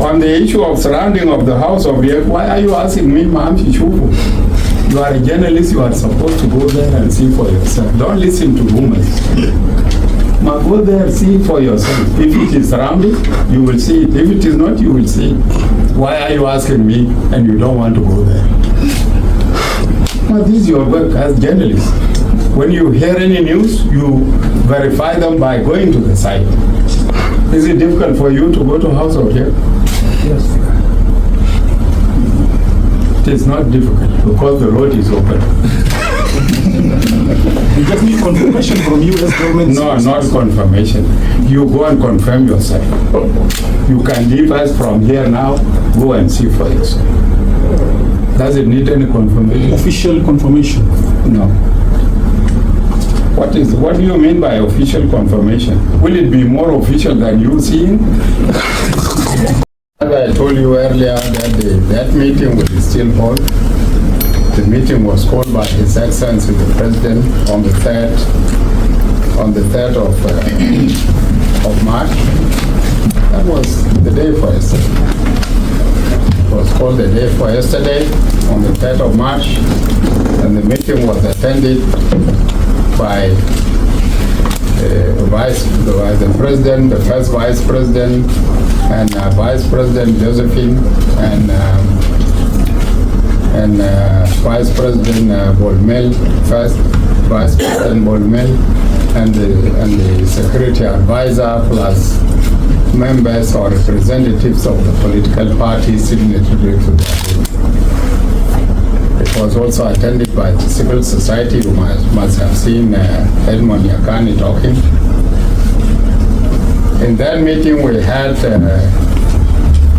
On the issue of surrounding of the house of Riek, why are you asking me, Ma'am Shishufu? You are a journalist, you are supposed to go there and see for yourself. Don't listen to rumors. Go there, see for yourself. If it is surrounding, you will see it. If it is not, you will see it. Why are you asking me and you don't want to go there? Well, this is your work as journalists. When you hear any news, you verify them by going to the site. Is it difficult for you to go to House of Riek? Yes. It is not difficult because the road is open. You just need confirmation from U.S. government. No, not confirmation. You go and confirm yourself. You can leave us from here now, go and see for yourself. Does it need any confirmation? Official confirmation? No. What do you mean by official confirmation? Will it be more official than you seeing? As I told you earlier, that meeting will still hold. The meeting was called by His Excellency the President on the 3rd of March. That was the day for yesterday. It was called the day for yesterday on the 3rd of March, and the meeting was attended by the President, the first Vice President, and Vice President Josephine, and Vice President Bolmel, first Vice President Bolmel, and the Security Advisor, plus members or representatives of the political parties signatory to that. It was also attended by the civil society. You must have seen Edmond Yakani talking. In that meeting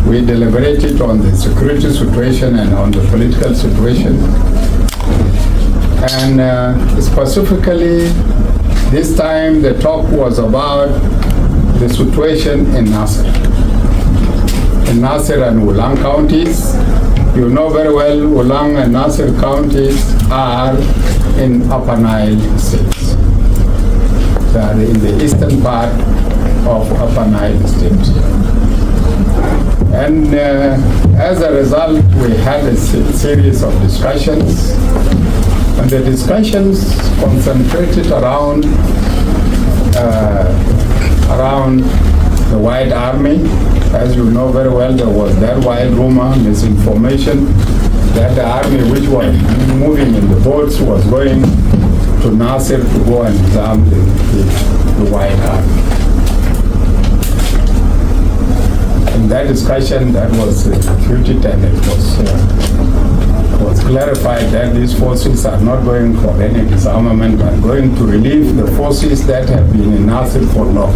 we deliberated on the security situation and on the political situation. And specifically, this time the talk was about the situation in Nasser. In Nasser and Ulang counties. You know very well, Ulang and Nasser counties are in Upper Nile states. They are in the eastern part of Upper Nile state. And as a result, we had a series of discussions. And the discussions concentrated around the White Army. As you know very well, there was that wild rumor, misinformation, that the army which was moving in the boats was going to Nasser to go and disarm the White Army. In that discussion, that was refuted, and it was clarified that these forces are not going for any disarmament, but going to relieve the forces that have been in Nasser for long.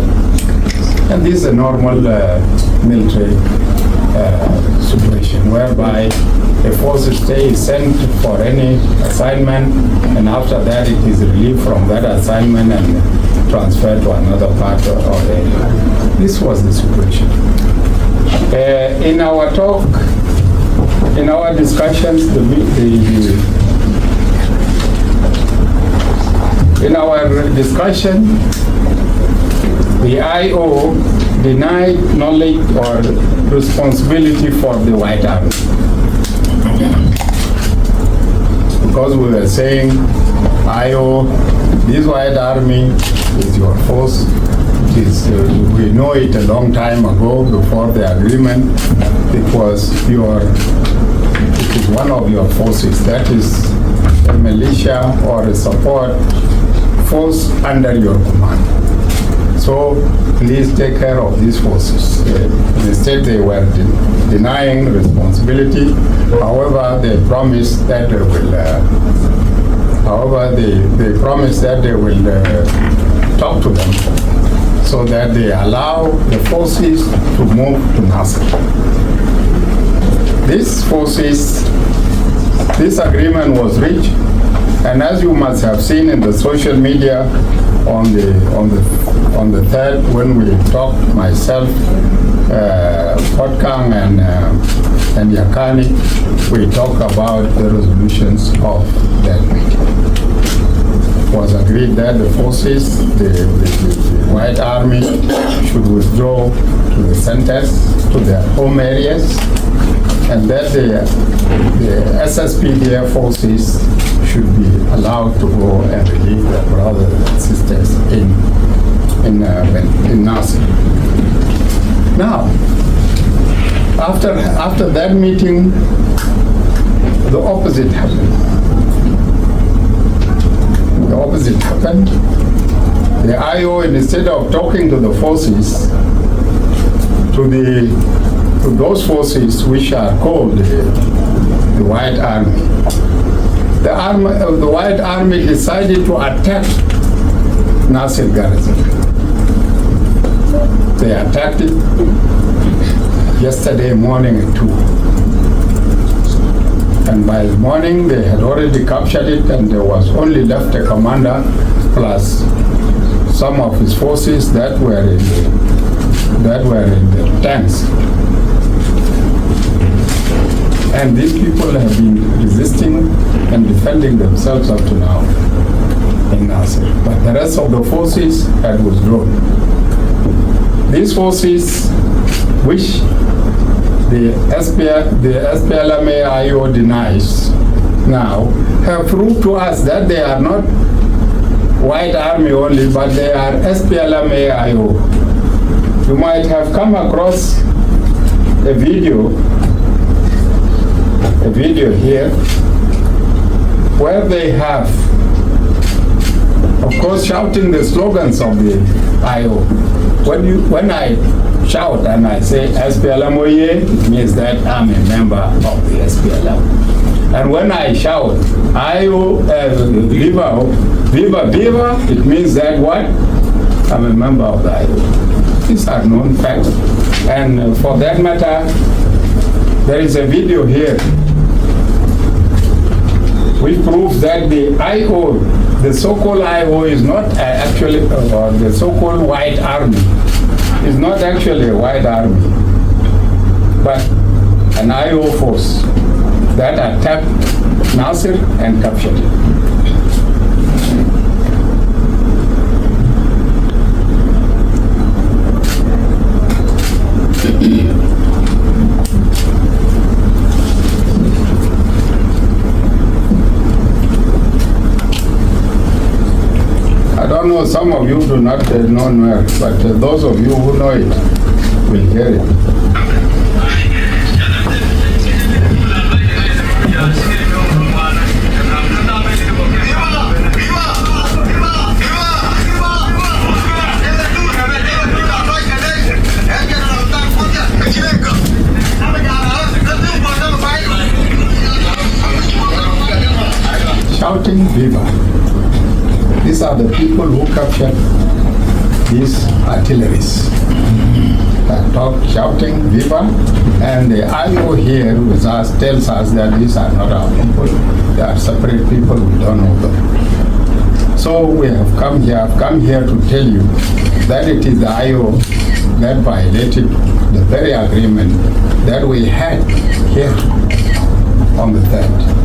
And this is a normal military situation whereby a force is sent for any assignment, and after that it is relieved from that assignment and transferred to another part of the area. This was the situation. In our talk, in our discussions, the IO denied knowledge or responsibility for the White Army. Because we were saying, IO, this White Army is your force. We know it a long time ago, before the agreement. It is one of your forces. That is a militia or a support force under your command. So please take care of these forces. Instead, they were denying responsibility. However, they promised that they will. Talk to them so that they allow the forces to move to Nasser. This agreement was reached, and as you must have seen in the social media on the 3rd, when we talked, myself, Potkang and Yakani, we talk about the resolutions of that meeting. was agreed that the forces, the White Army should withdraw to the centers, to their home areas, and that the SSPDF forces should be allowed to go and relieve their brothers and sisters in Nasir. Now, after that meeting, the opposite happened. The opposite happened. The IO, instead of talking to the forces, to those forces which are called the White Army, the White Army decided to attack Nasir garrison. They attacked it yesterday morning at 2. And by the morning, they had already captured it, and there was only left a commander plus some of his forces that were in the tanks. And these people have been resisting and defending themselves up to now in Nasir. But the rest of the forces had withdrawn. These forces, which the SPLM-IO denies now, have proved to us that they are not White Army only, but they are SPLM-IO. You might have come across a video here where they have, of course, shouting the slogans of the IO. When I shout and I say SPLM Oye, it means that I'm a member of the SPLM. And when I shout IO, Viva, Viva, Viva, it means that what? I'm a member of the IO. These are known facts. And for that matter, there is a video here which proves that the IO, the so-called IO is not actually, or the so-called White Army, is not actually a White Army, but an IO force that attacked Nasir and captured it. I don't know, some of you do not know where, but those of you who know it will hear it. Shouting Viva. These are the people who captured these artilleries that talk shouting Viva, and the IO here with us tells us that these are not our people. They are separate people, we don't know them. So we have come here, I've come here to tell you that it is the IO that violated the very agreement that we had here on the 3rd.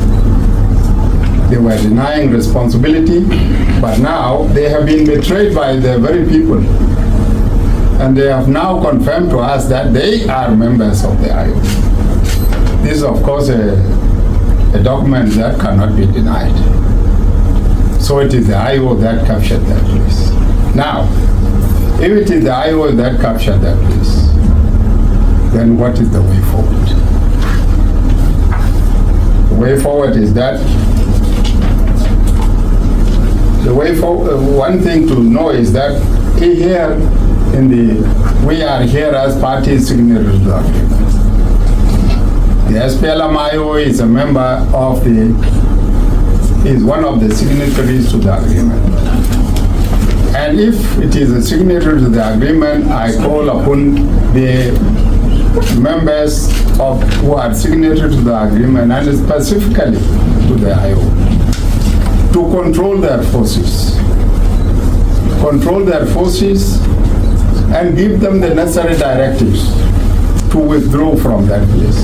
They were denying responsibility, but now they have been betrayed by the very people. And they have now confirmed to us that they are members of the IO. This is, of course, a document that cannot be denied. So it is the IO that captured that place. Now, if it is the IO that captured that place, then what is the way forward? The way forward is that one thing to know is that here we are here as party signatories to the agreement. The SPLM-IO is a member of is one of the signatories to the agreement. And if it is a signatory to the agreement, I call upon the members who are signatory to the agreement, and specifically to the IO, to control their forces. Control their forces and give them the necessary directives to withdraw from that place.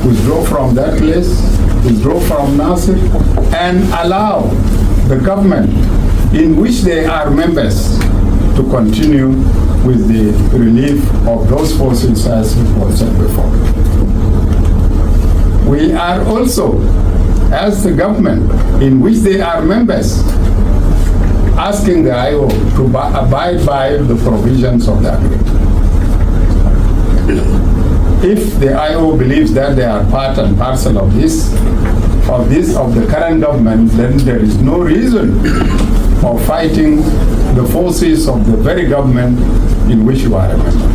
Withdraw from that place, withdraw from Nasir, and allow the government in which they are members to continue with the relief of those forces as it was said before. We are also, as the government in which they are members, asking the IO to abide by the provisions of the agreement. If the IO believes that they are part and parcel of the current government, then there is no reason for fighting the forces of the very government in which you are a member.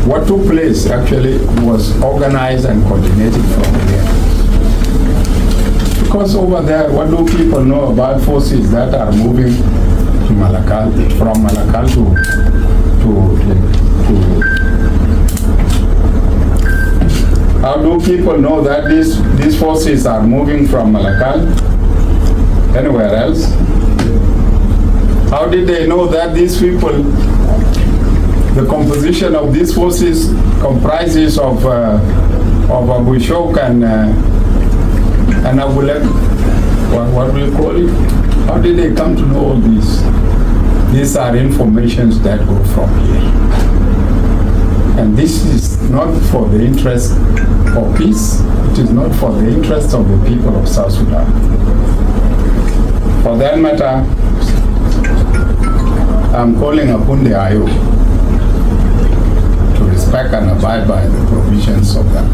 What took place actually was organized and coordinated from here. Because over there, what do people know about forces that are moving to Malakal, from Malakal to how do people know that these forces are moving from Malakal anywhere else? How did they know that these people, the composition of these forces comprises of Abu Shok and Abu Lek? What do you call it? How did they come to know all this? These are informations that go from here. And this is not for the interest of peace. It is not for the interest of the people of South Sudan. For that matter, I'm calling upon the IO to respect and abide by the provisions of that.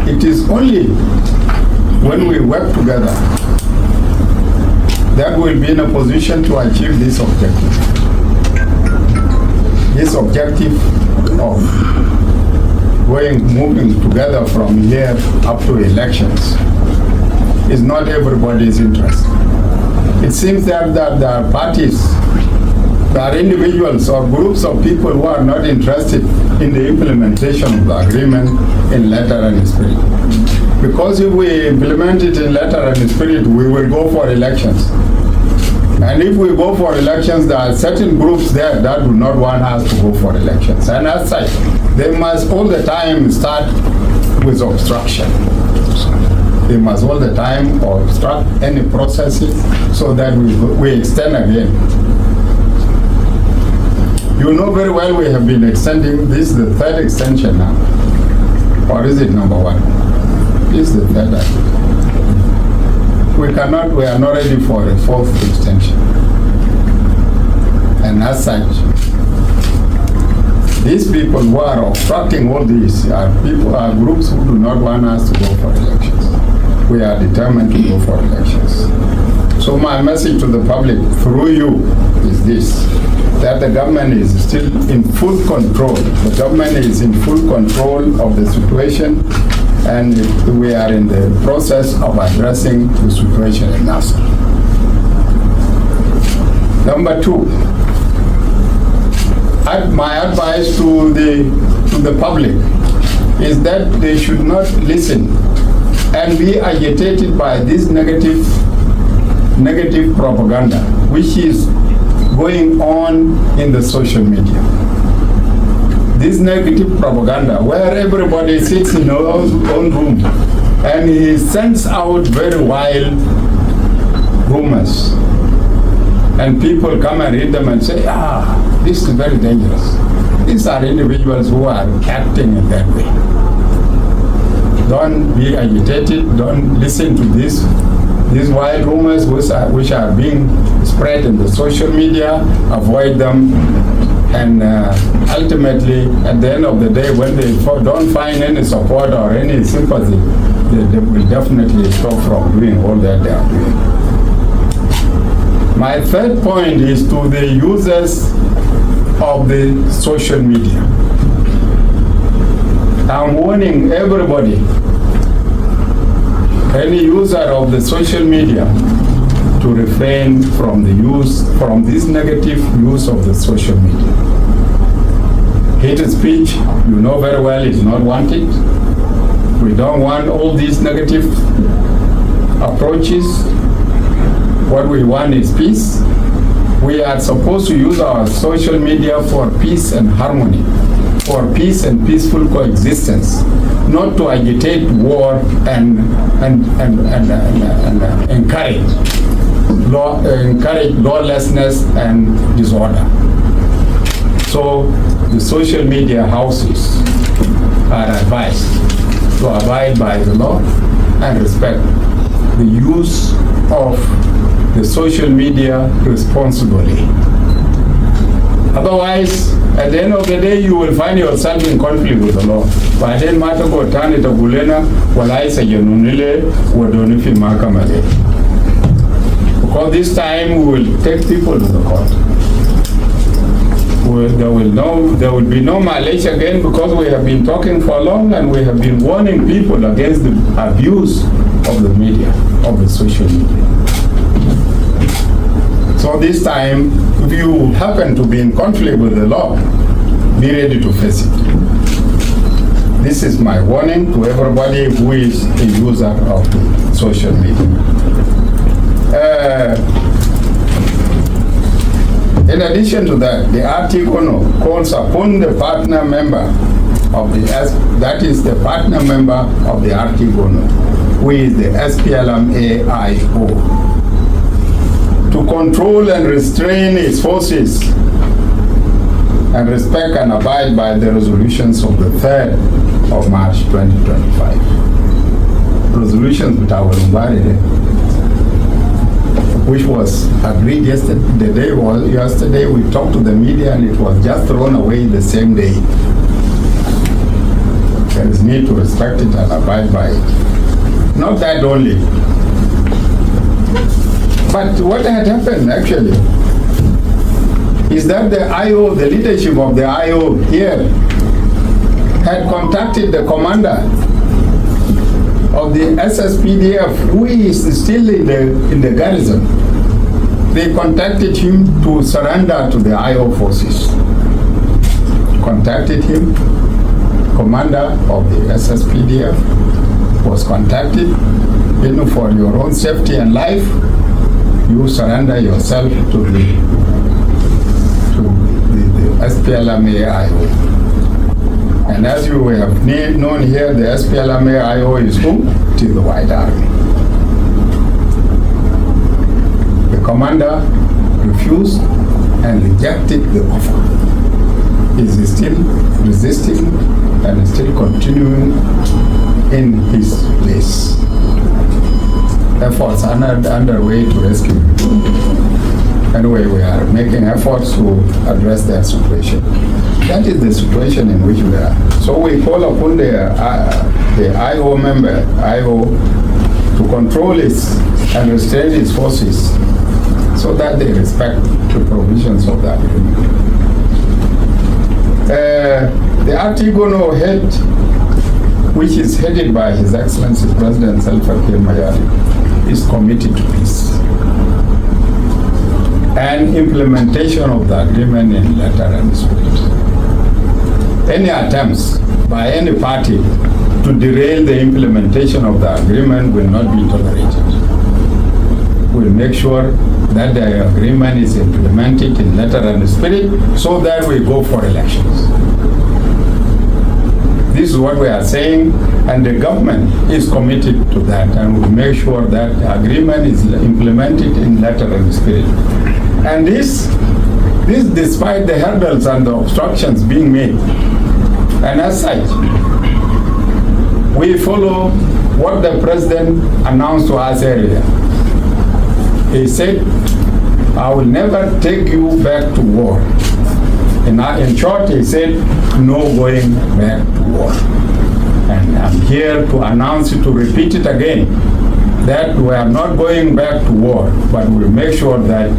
It is only when we work together that we'll be in a position to achieve this objective. This objective of moving together from here up to elections is not everybody's interest. It seems that there are parties, there are individuals or groups of people who are not interested in the implementation of the agreement in letter and spirit. Because if we implement it in letter and spirit, we will go for elections. And if we go for elections, there are certain groups there that do not want us to go for elections. And as such, they must all the time start with obstruction. They must all the time obstruct any processes so that we extend again. You know very well we have been extending. This is the third extension now. Or is it number one? This is the third. We are not ready for a fourth extension. And as such, these people who are obstructing all these are groups who do not want us to go for elections. We are determined to go for elections. So my message to the public through you is this, that the government is still in full control. The government is in full control of the situation, and we are in the process of addressing the situation in Nasser. Number two, my advice to the public is that they should not listen and be agitated by this negative propaganda which is going on in the social media. This negative propaganda where everybody sits in their own room and he sends out very wild rumors, and people come and read them and say, this is very dangerous. These are individuals who are acting in that way. Don't be agitated, don't listen to these wild rumors which are being spread in the social media, avoid them. And ultimately, at the end of the day, when they don't find any support or any sympathy, they will definitely stop from doing all that they are doing. My third point is to the users of the social media. I'm warning everybody, any user of the social media, to refrain from this negative use of the social media. Hate speech, you know very well, is not wanted. We don't want all these negative approaches. What we want is peace. We are supposed to use our social media for peace and harmony. for peace and peaceful coexistence, not to agitate war and encourage lawlessness and disorder. So the social media houses are advised to abide by the law and respect the use of the social media responsibly. Otherwise, at the end of the day, you will find yourself in conflict with the law. But then matter go turn it a gulena, walai sa yenunile, wadonifi makamale. Because this time we will take people to the court. There will be no mileage again, because we have been talking for long and we have been warning people against the abuse of the media, of the social media. So this time, if you happen to be in conflict with the law, be ready to face it. This is my warning to everybody who is a user of social media. In addition to that, the article calls upon the partner member of the partner member of the article, who is the SPLM-AIO, to control and restrain its forces and respect and abide by the resolutions of the 3rd of March 2025. Resolutions which was agreed yesterday. Yesterday we talked to the media and it was just thrown away the same day. There is need to respect it and abide by it. Not that only. But what had happened actually is that the IO, the leadership of the IO here, had contacted the commander of the SSPDF, who is still in the garrison. They contacted him to surrender to the IO forces. Contacted him, commander of the SSPDF was contacted, for your own safety and life, you surrender yourself to the SPLM-AIO. And as you have known here, the SPLM-AIO is who? It is the White Army. The commander refused and rejected the offer. He is still resisting and still continuing in his place. Efforts are underway to rescue him. Anyway, we are making efforts to address that situation. That is the situation in which we are. So we call upon the IO member, IO, to control its and restrain its forces so that they respect the provisions of that agreement. The Artigono head, which is headed by His Excellency President Salva Kiir Mayardit, is committed to peace and implementation of the agreement in letter and spirit. Any attempts by any party to derail the implementation of the agreement will not be tolerated. We'll make sure that the agreement is implemented in letter and spirit so that we go for elections. This is what we are saying, and the government is committed to that, and will make sure that the agreement is implemented in letter and spirit. And this despite the hurdles and the obstructions being made. And as such, we follow what the president announced to us earlier. He said, I will never take you back to war. In short, he said, no going back to war. And I'm here to announce it, to repeat it again, that we are not going back to war, but we'll make sure that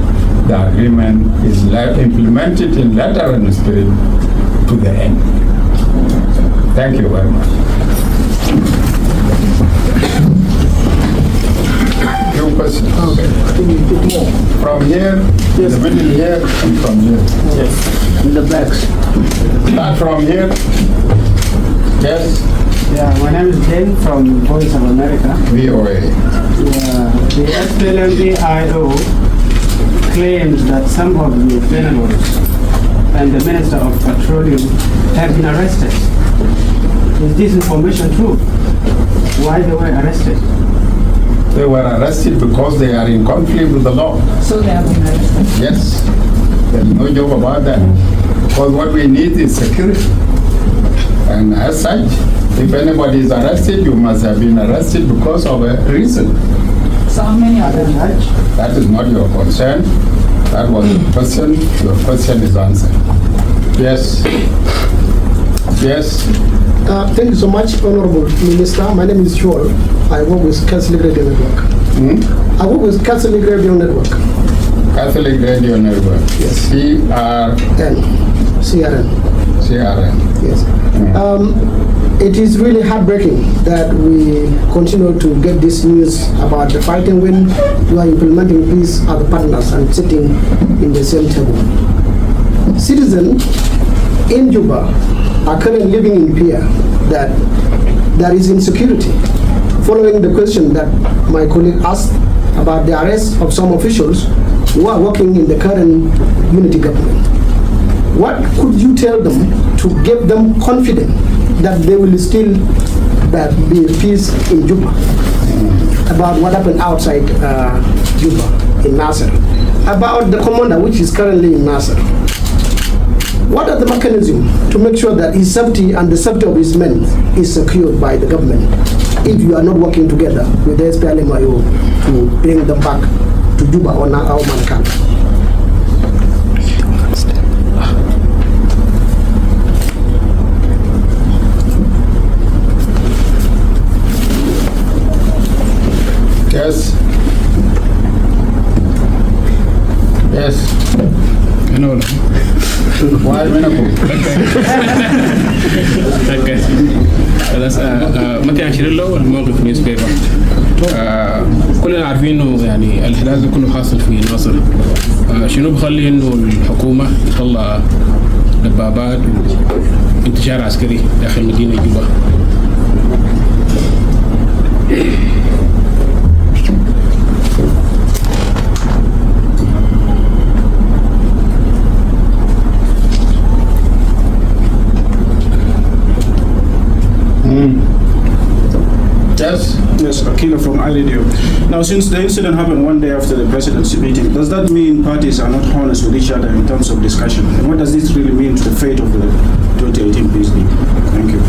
the agreement is implemented in letter and spirit to the end. Thank you very much. Few questions. Okay. From here, Yes. the middle here, and from here. Yes. In the backs. Start from here. Yes, Yeah, my name is Jane from Voice of America. VOA. The SPLM-AIO claims that some of the generals and the Minister of Petroleum have been arrested. Is this information true? Why they were arrested? They were arrested because they are in conflict with the law. So they have been arrested. Yes, there's no joke about that. Because what we need is security. And as such, if anybody is arrested, you must have been arrested because of a reason. So how many are there? That is not your concern. That was the question. Your question is answered. Yes. Yes. Thank you so much, Honorable Minister. My name is Joel. I work with Catholic Radio Network. I work with Catholic Radio Network. Catholic Radio Network. Yes. CRN. Yes. It is really heartbreaking that we continue to get this news about the fighting when you are implementing peace as partners and sitting in the same table. Citizens in Juba are currently living in fear that there is insecurity. Following the question that my colleague asked about the arrest of some officials who are working in the current unity government, what could you tell them to give them confidence that there will still be peace in Juba about what happened outside Juba in Nasser, about the commander which is currently in Nasser? What are the mechanisms to make sure that his safety and the safety of his men is secured by the government if you are not working together with the SPLM to bring them back to Juba or Auman camp? Yes. Yes. No. Why Okay. خلاص متى عشر له الموقف نيوز بيبر كلنا عارفين انه يعني الاحداث ده كله حاصل في ناصر. شنو بخلي انه الحكومه تطلع دبابات وانتشار عسكري داخل مدينه جوبا؟ Yes, Akila from iRadio. Now, since the incident happened one day after the presidency meeting, does that mean parties are not honest with each other in terms of discussion? And what does this really mean to the fate of the 2018 peace deal? Thank you.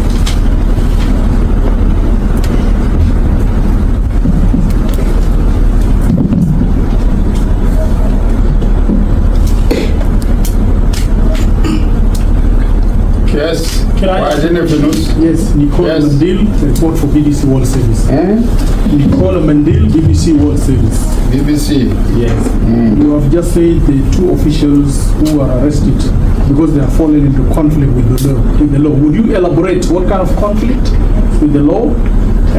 Yes. Yes, Nicole Yes. Mandil, report for BBC World Service. Nicole Mandil, BBC World Service. BBC. Yes. You have just said the two officials who were arrested because they are fallen into conflict with the law. Would you elaborate what kind of conflict with the law?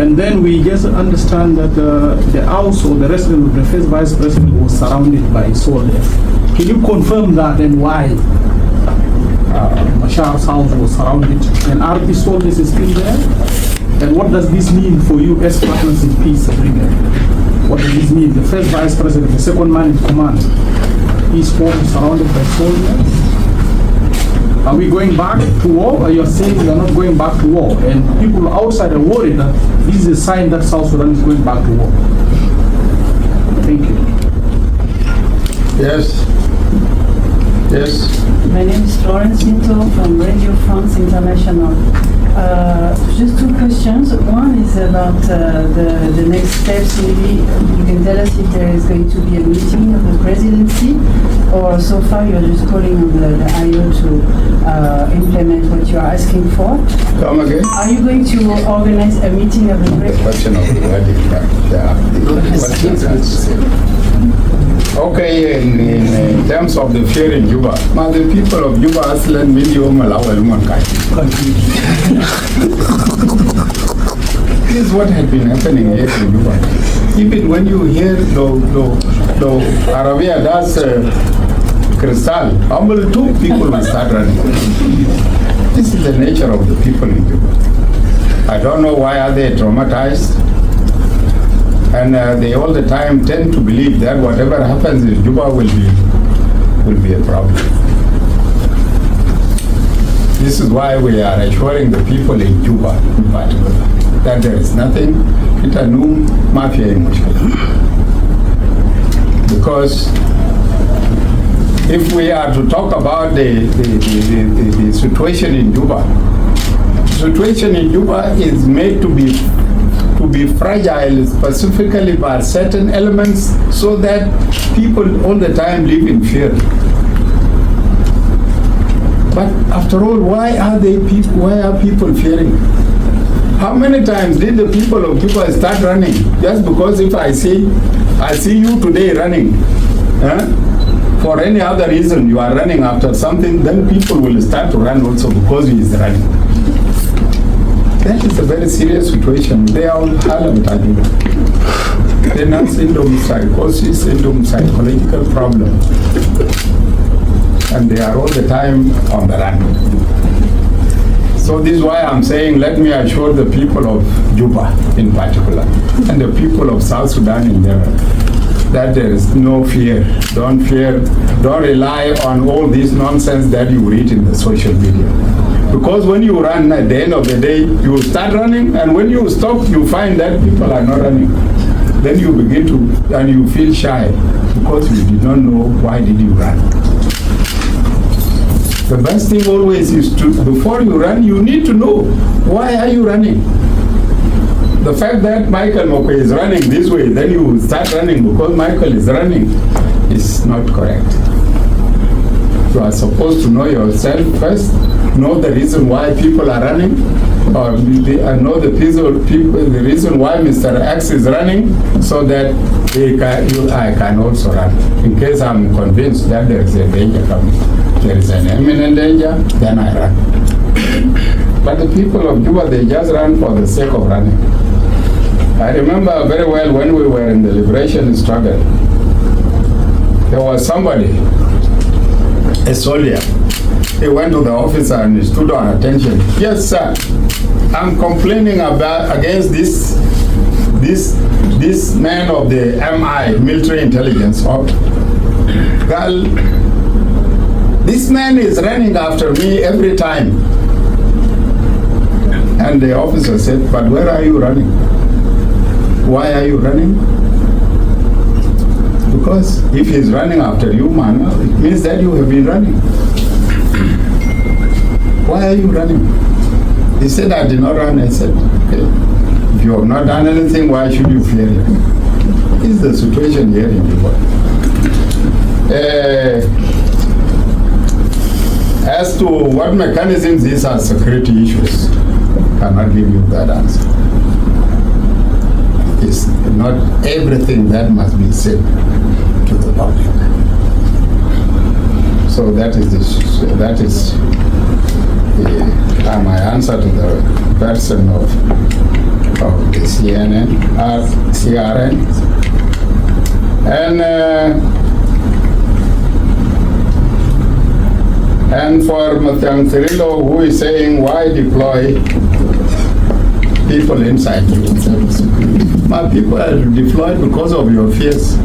And then we just understand that the house or the residence of the first vice president was surrounded by soldiers. Can you confirm that and why? Machar's house was surrounded, and are the soldiers still there? And what does this mean for you as partners in peace agreement? What does this mean? The first vice president, the second man in command, is surrounded by soldiers. Are we going back to war? Or you're saying we are not going back to war? And people outside are worried that this is a sign that South Sudan is going back to war. Thank you. Yes. Yes. My name is Florence Minto from Radio France International. Just two questions. One is about the next steps. Maybe you can tell us if there is going to be a meeting of the presidency, or so far you're just calling on the IO to implement what you are asking for. Come again. Are you going to organize a meeting of the presidency? Question of the Okay, in terms of the fear in Juba, the people of Juba aslan million This is what had been happening here in Juba. Even when you hear the Arabia does Crystal, humble two people will start running. This is the nature of the people in Juba. I don't know why are they traumatized. And they all the time tend to believe that whatever happens in Juba will be a problem. This is why we are assuring the people in Juba, in particular, that there is nothing, itanum mafia in because if we are to talk about the situation in Juba, situation in Juba is made to be fragile specifically by certain elements so that people all the time live in fear. But after all, why are people fearing? How many times did the people of Juba start running? Just because if I see you today running, for any other reason you are running after something, then people will start to run also because he is running. That is a very serious situation. They are all Harlem. They are syndrome psychosis, syndrome psychological problem. And they are all the time on the run. So this is why I'm saying, let me assure the people of Juba in particular, and the people of South Sudan in general, that there is no fear. Don't fear. Don't rely on all this nonsense that you read in the social media. Because when you run, at the end of the day, you start running, and when you stop, you find that people are not running. Then you begin to, and you feel shy because you did not know why did you run. The best thing always is to, before you run, you need to know why are you running. The fact that Michael Makuei is running this way, then you start running because Michael is running, is not correct. You are supposed to know yourself first, know the reason why people are running, or know the reason why Mr. X is running, so that I can also run. In case I'm convinced that there is a danger coming, there is an imminent danger, then I run. But the people of Juba, they just run for the sake of running. I remember very well when we were in the liberation struggle, there was somebody, a soldier. He went to the officer and he stood on attention. Yes, sir, I'm complaining against this man of the MI, military intelligence. Girl, this man is running after me every time. And the officer said, but where are you running? Why are you running? Because if he's running after you, man, it means that you have been running. Why are you running? He said, I did not run. I said, okay. If you have not done anything, why should you fear it? This is the situation here in Juba. As to what mechanisms these are security issues, I cannot give you that answer. It's not everything that must be said to the public. So that is my answer to the person of the CRN. And for Mathiang Cirillo, who is saying, why deploy people inside you? My people are deployed because of your fears.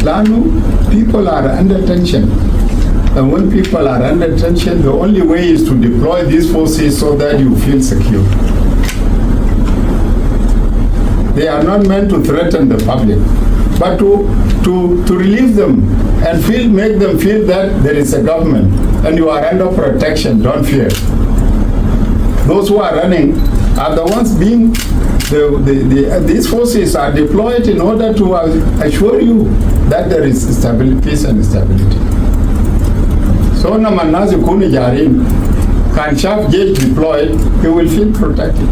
Lanu, people are under tension. And when people are under tension, the only way is to deploy these forces so that you feel secure. They are not meant to threaten the public, but to relieve them and make them feel that there is a government and you are under protection. Don't fear. Those who are running are the ones being, these forces are deployed in order to assure you that there is stability, peace and stability. So Namanazi Kuni Jarin, can Shaf get deployed, he will feel protected.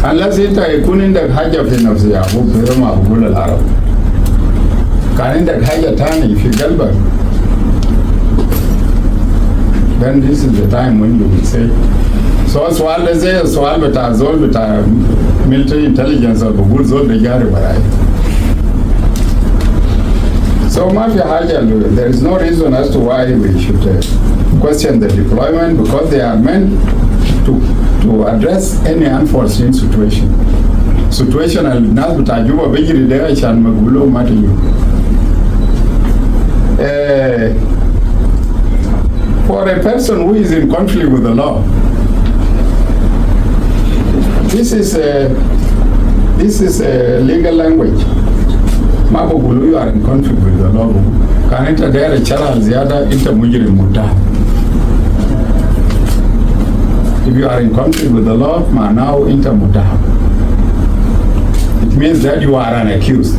Unless it is Kunin the Hajj of Hinosia, who Pirama Gula Arab. Can in the Hajj Tany, if you get back, then this is the time when you will say, so swal they say, swal beta zol beta military intelligence or good zol the Yari Barai. So Mafia Hajj, there is no reason as to why we should question the deployment, because they are meant to address any unforeseen situation. Situation al nas bitajuba bejiri de shan magulo matiyu. a person who is in conflict with the law. This is legal language. Mabogulu, you are in conflict with the law. Can enter there a channel the other into mujrim muta. If you are in conflict with the law, now into muta. It means that you are an accused.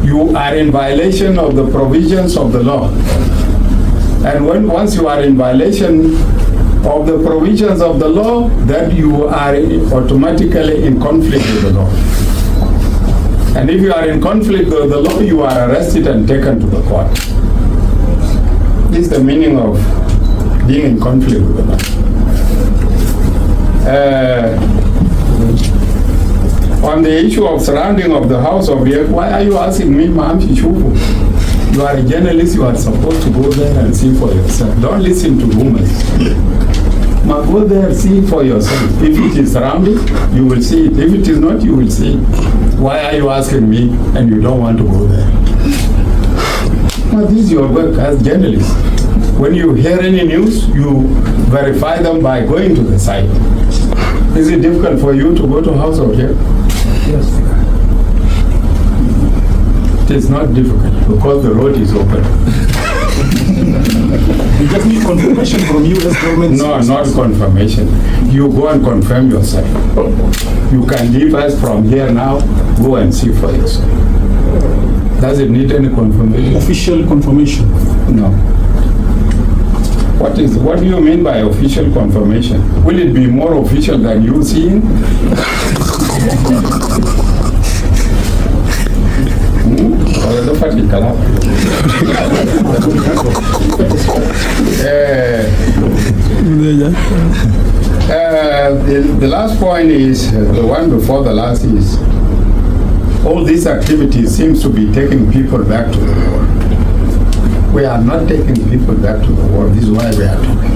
You are in violation of the provisions of the law. And once you are in violation of the provisions of the law, then you are automatically in conflict with the law. And if you are in conflict with the law, you are arrested and taken to the court. This is the meaning of being in conflict with the law. On the issue of surrounding of the house of Riek, why are you asking me, Ma'am Chichufu? You are a journalist, you are supposed to go there and see for yourself. Don't listen to rumors. Go there, see for yourself. If it is surrounded, you will see it. If it is not, you will see it. Why are you asking me and you don't want to go there? Well, this is your work as journalists. When you hear any news, you verify them by going to the site. Is it difficult for you to go to House of Riek? Yes. It is not difficult because the road is open. You just need confirmation from U.S. government. No, not confirmation. You go and confirm yourself. You can leave us from here now, go and see for yourself. Does it need any confirmation? Official confirmation. No. What do you mean by official confirmation? Will it be more official than you seeing? The last point is, the one before the last is, all these activities seems to be taking people back to the war. We are not taking people back to the war. This is why we are talking.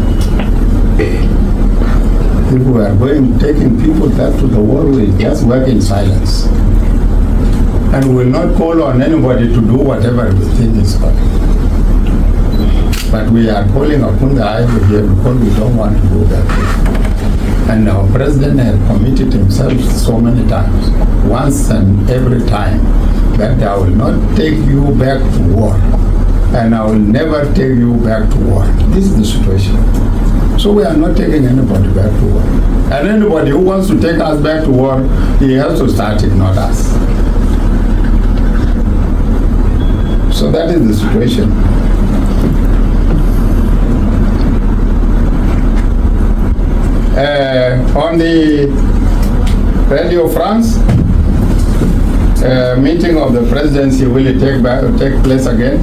If we are taking people back to the war, we just work in silence. And we will not call on anybody to do whatever we think is correct. But we are calling upon the IMF here because we don't want to go back. And our president has committed himself so many times, once and every time, that I will not take you back to war. And I will never take you back to war. This is the situation. So we are not taking anybody back to war. And anybody who wants to take us back to war, he has to start it, not us. So that is the situation. On the Radio France, meeting of the presidency, will it take place again?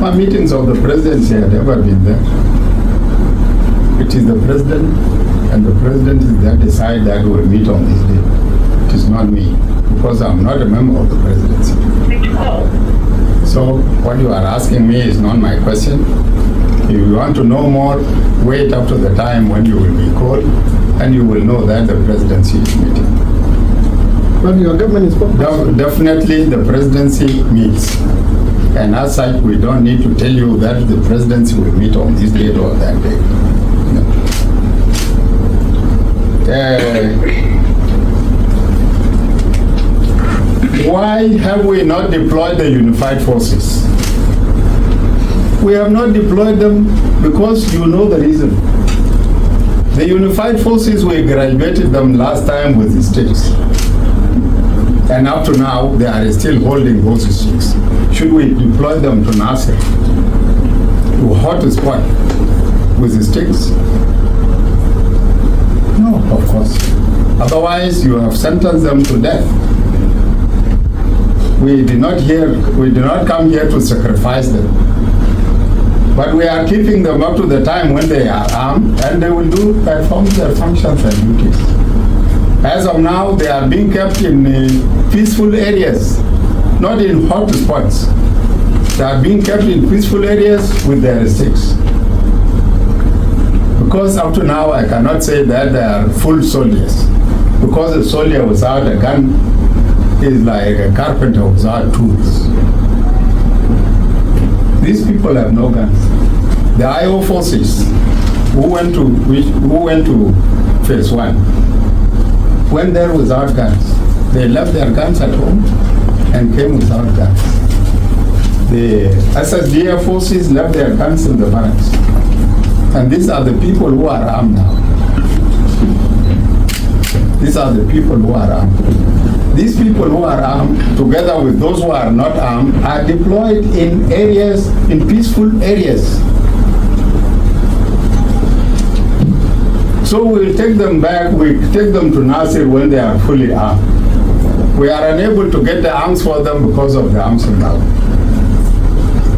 My meetings of the presidency have never been there. It is the president, and the president is that decide that we will meet on this day. It is not me, because I'm not a member of the presidency. So what you are asking me is not my question. If you want to know more, wait up to the time when you will be called, and you will know that the presidency is meeting. But your government is definitely the presidency meets. And as such, we don't need to tell you that the presidency will meet on this date or that day. Why have we not deployed the unified forces? We have not deployed them because you know the reason. The unified forces, we graduated them last time with the states. And up to now, they are still holding those sticks. Should we deploy them to Nasser, to hotspot with the sticks? No, of course. Otherwise, you have sentenced them to death. We did not come here to sacrifice them. But we are keeping them up to the time when they are armed, and they will perform their functions and duties. As of now, they are being kept in peaceful areas, not in hot spots. They are being kept in peaceful areas with their sticks. Because up to now, I cannot say that they are full soldiers. Because a soldier without a gun is like a carpenter without tools. These people have no guns. The IO forces who went to phase 1 went there without guns. They left their guns at home and came without guns. The SSDF forces left their guns in the barracks. And these are the people who are armed now. These are the people who are armed. These people who are armed, together with those who are not armed, are deployed in areas, in peaceful areas. So we'll take them back, we take them to Nasir when they are fully armed. We are unable to get the arms for them because of the arms embargo.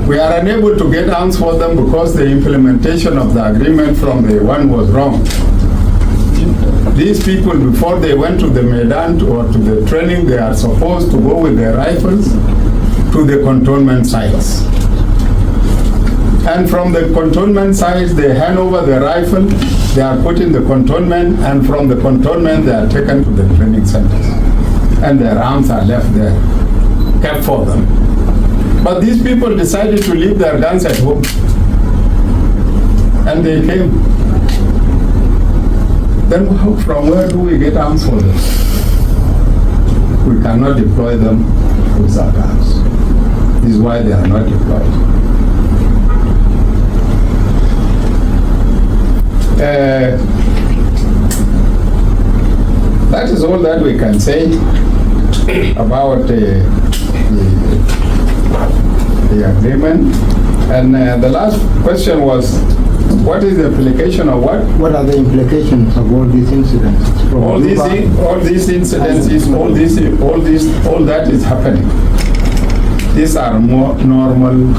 We are unable to get arms for them because the implementation of the agreement from day one was wrong. These people, before they went to the Medan or to the training, they are supposed to go with their rifles to the cantonment sites. And from the cantonment sites, they hand over the rifle, they are put in the cantonment, and from the cantonment, they are taken to the training centers. And their arms are left there, kept for them. But these people decided to leave their guns at home. And they came. Then from where do we get arms for them? We cannot deploy them without arms. This is why they are not deployed. That is all that we can say about the agreement. And the last question was, what is the implication of what? What are the implications of all these incidents? All these incidences, all that is happening. These are more normal